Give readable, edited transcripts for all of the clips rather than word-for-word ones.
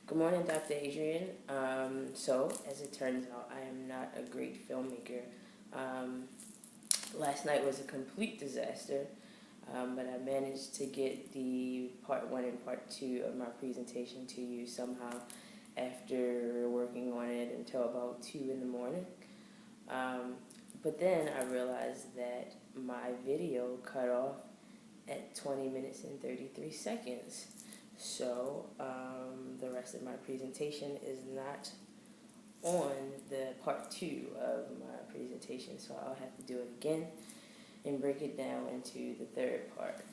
Good morning, Dr. Adrian. So, as it turns out, I am not a great filmmaker. Um, Last night was a complete disaster, but I managed to get the part one and part two of my presentation to you somehow after working on it until about 2 in the morning. But then I realized that my video cut off at 20 minutes and 33 seconds. So the rest of my presentation is not on the part two of my presentation. So I'll have to do it again and break it down into the third part.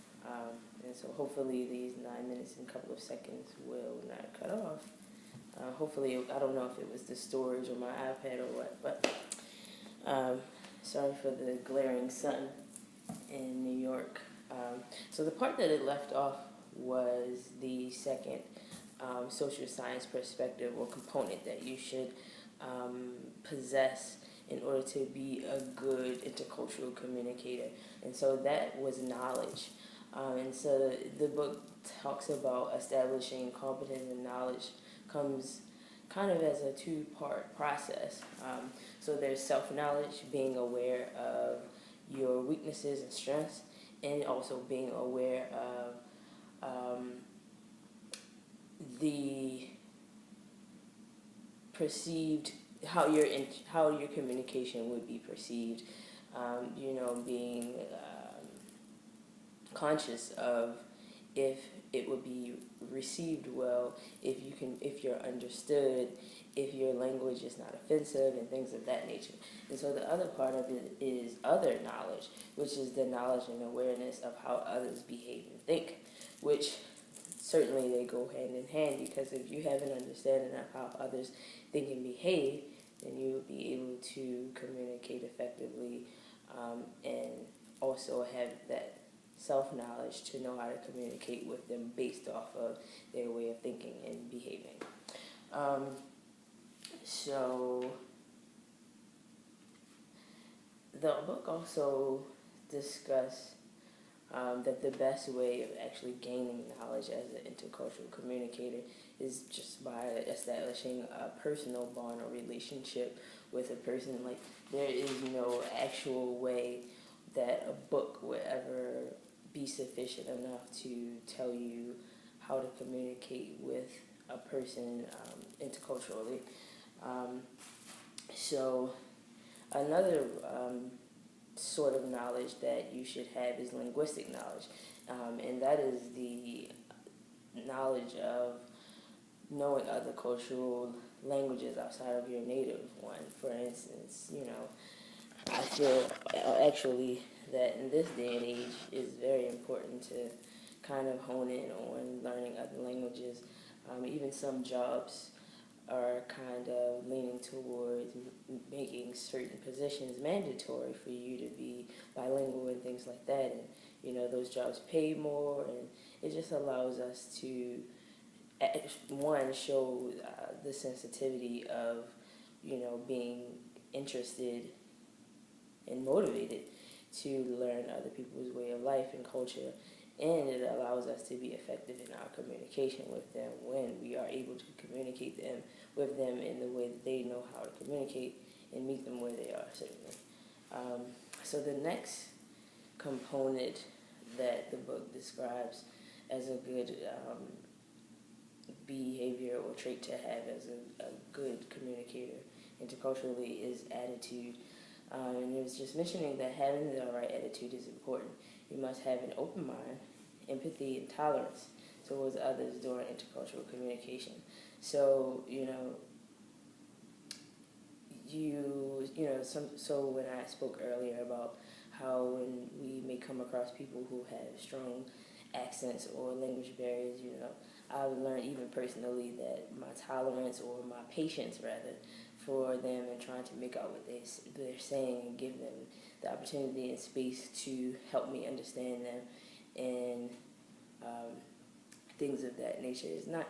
And so hopefully these 9 minutes and a couple of seconds will not cut off. Hopefully, I don't know if it was the storage or my iPad or what, but sorry for the glaring sun in New York. So the part that it left off was the second social science perspective or component that you should possess in order to be a good intercultural communicator. And so that was knowledge. And so the book talks about establishing competence, and knowledge comes kind of as a two-part process. So there's self-knowledge, being aware of your weaknesses and strengths, and also being aware of the perceived, how your communication would be perceived. Being conscious of if it would be received well, if you're understood, if your language is not offensive, and things of that nature. And so the other part of it is other knowledge, which is the knowledge and awareness of how others behave and think, which certainly they go hand in hand, because if you have an understanding of how others think and behave, then you will be able to communicate effectively, and also have that self-knowledge to know how to communicate with them based off of their way of thinking and behaving. So the book also discussed that the best way of actually gaining knowledge as an intercultural communicator is just by establishing a personal bond or relationship with a person. Like, there is no actual way that a book would ever be sufficient enough to tell you how to communicate with a person interculturally. So another sort of knowledge that you should have is linguistic knowledge, and that is the knowledge of knowing other cultural languages outside of your native one. For instance, I feel actually that in this day and age it's very important to kind of hone in on learning other languages. Even some jobs are kind of leaning towards making certain positions mandatory for you to be bilingual and things like that. And, those jobs pay more, and it just allows us to, one, show the sensitivity of, being interested and motivated to learn other people's way of life and culture. And it allows us to be effective in our communication with them when we are able to communicate with them in the way that they know how to communicate and meet them where they are, certainly. So the next component that the book describes as a good behavior or trait to have as a good communicator interculturally is attitude. And it was just mentioning that having the right attitude is important. You must have an open mind, empathy, and tolerance towards others during intercultural communication. So, so when I spoke earlier about how when we may come across people who have strong accents or language barriers, I've learned even personally that my tolerance, or my patience rather, for them and trying to make out what they're saying and give them the opportunity and space to help me understand them and things of that nature is not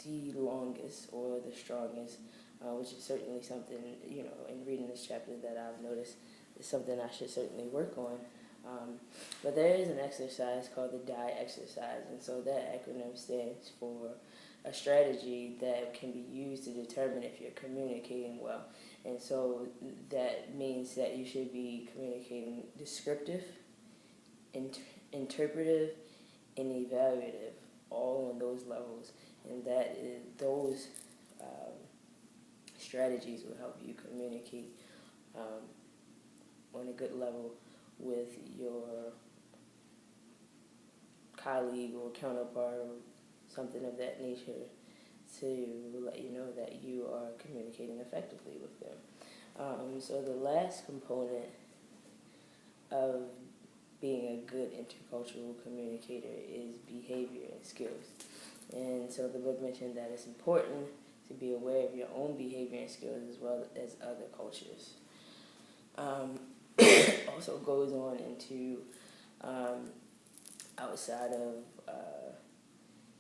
the longest or the strongest, which is certainly something, in reading this chapter that I've noticed is something I should certainly work on. But there is an exercise called the DIE exercise, and so that acronym stands for a strategy that can be used to determine if you're communicating well. And so that means that you should be communicating descriptive, interpretive, and evaluative, all on those levels. And that is, those strategies will help you communicate on a good level with your colleague or counterpart or something of that nature, to let you know that you are communicating effectively with them. So the last component of being a good intercultural communicator is behavior and skills. And so the book mentioned that it's important to be aware of your own behavior and skills as well as other cultures. Also goes on into outside of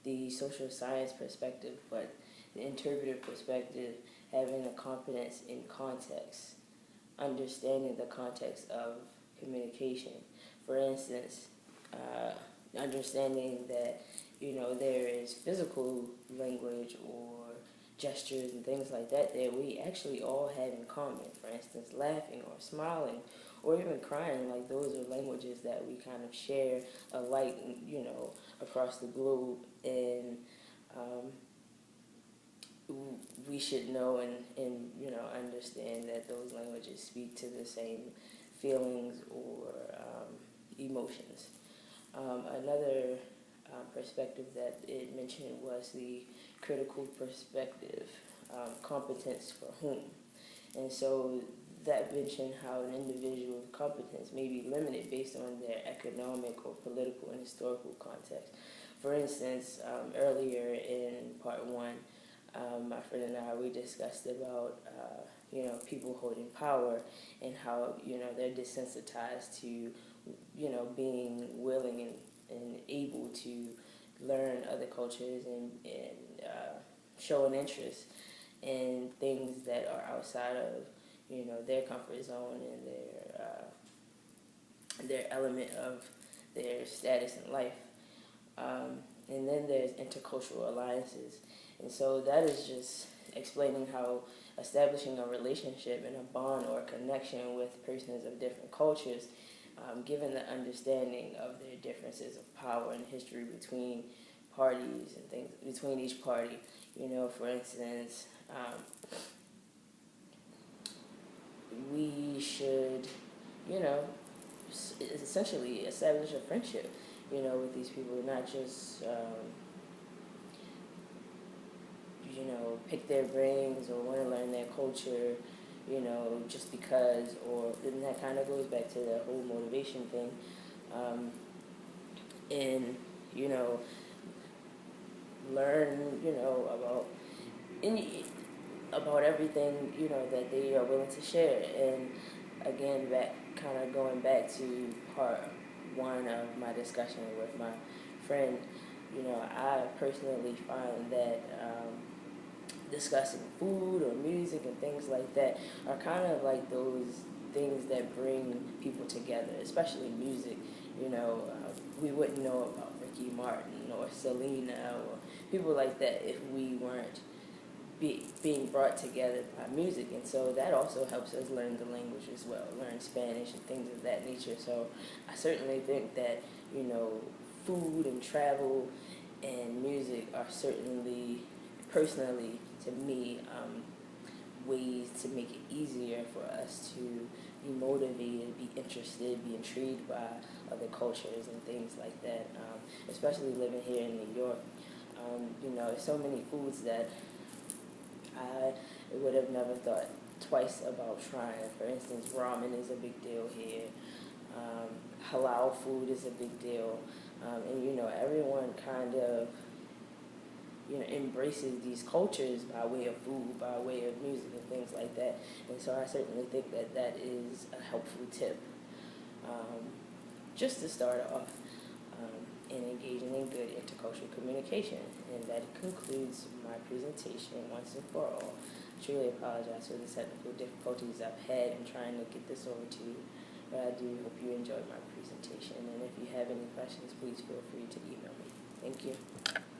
the social science perspective, but the interpretive perspective, having a competence in context, understanding the context of communication. For instance, understanding that there is physical language or gestures and things like that we actually all have in common. For instance, laughing or smiling or even crying, like those are languages that we kind of share alike, across the globe, and we should know and understand that those languages speak to the same feelings or emotions. Another perspective that it mentioned was the critical perspective, competence for whom. And so that mentioned how an individual's competence may be limited based on their economic or political and historical context. For instance, earlier in part one, my friend and I, we discussed about people holding power and how they're desensitized to being willing and able to learn other cultures and show an interest in things that are outside of their comfort zone and their element of their status in life. And then there's intercultural alliances. And so that is just explaining how establishing a relationship and a bond or a connection with persons of different cultures, given the understanding of their differences of power and history between parties and things, between each party. For instance, we should, essentially establish a friendship, with these people, not just, pick their brains or want to learn their culture, just because, and that kind of goes back to the whole motivation thing. And, learn, about everything, that they are willing to share. And again, going back to part one of my discussion with my friend, I personally find that discussing food or music and things like that are kind of like those things that bring people together, especially music. We wouldn't know about Ricky Martin or Selena or people like that if we weren't being brought together by music. And so that also helps us learn the language as well, learn Spanish and things of that nature. So I certainly think that, food and travel and music are certainly, personally, to me, ways to make it easier for us to be motivated, be interested, be intrigued by other cultures and things like that, especially living here in New York. There's so many foods that I would have never thought twice about trying. For instance, ramen is a big deal here. Halal food is a big deal. And, everyone kind of, embraces these cultures by way of food, by way of music and things like that. And so I certainly think that that is a helpful tip, just to start off in engaging in good intercultural communication. And that concludes my presentation once and for all. I truly apologize for the technical difficulties I've had in trying to get this over to you. But I do hope you enjoyed my presentation, and if you have any questions, please feel free to email me. Thank you.